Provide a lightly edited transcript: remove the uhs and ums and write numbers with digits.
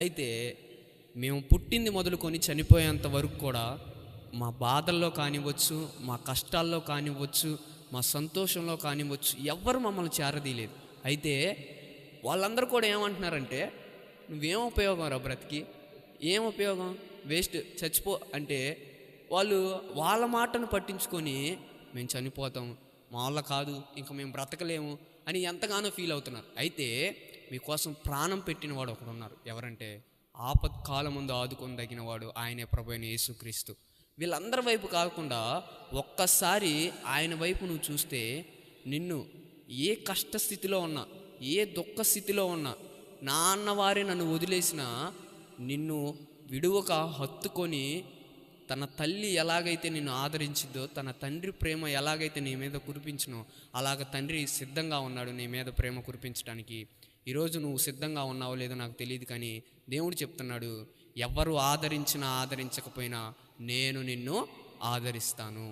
అయితే మేము పుట్టింది మొదలుకొని చనిపోయేంత వరకు కూడా మా బాధల్లో కానివ్వచ్చు, మా కష్టాల్లో కానివ్వచ్చు, మా సంతోషంలో కానివ్వచ్చు, ఎవ్వరు మమ్మల్ని చేరదీయలేదు. అయితే వాళ్ళందరూ కూడా ఏమంటున్నారంటే, నువ్వేం ఉపయోగం రా బ్రతికి, ఏం ఉపయోగం, వేస్ట్, చచ్చిపో అంటే వాళ్ళు వాళ్ళ మాటను పట్టించుకొని మేము చనిపోతాం, మా వల్ల కాదు, ఇంక మేము బ్రతకలేము అని ఎంతగానో ఫీల్ అవుతున్నారు. అయితే మీకోసం ప్రాణం పెట్టినవాడు ఒకడున్నారు. ఎవరంటే ఆపత్కాలమందు ఆదుకొనదగిన వాడు ఆయనే ప్రభువైన యేసుక్రీస్తు. వీళ్ళందరి వైపు కాకుండా ఒక్కసారి ఆయన వైపు నువ్వు చూస్తే, నిన్ను ఏ కష్టస్థితిలో ఉన్నా, ఏ దుఃఖ స్థితిలో ఉన్నా, నా అన్నవారే నన్ను వదిలేసిన నిన్ను విడువక హత్తుకొని, తన తల్లి ఎలాగైతే నిన్ను ఆదరించిద్దో, తన తండ్రి ప్రేమ ఎలాగైతే నీ మీద కురిపించినో, అలాగ తండ్రి సిద్ధంగా ఉన్నాడు నీ మీద ప్రేమ కురిపించడానికి. ఈరోజు నువ్వు సిద్ధంగా ఉన్నావో లేదో నాకు తెలియదు, కానీ దేవుడు చెప్తున్నాడు, ఎవరు ఆదరించినా ఆదరించకపోయినా నేను నిన్ను ఆదరిస్తాను.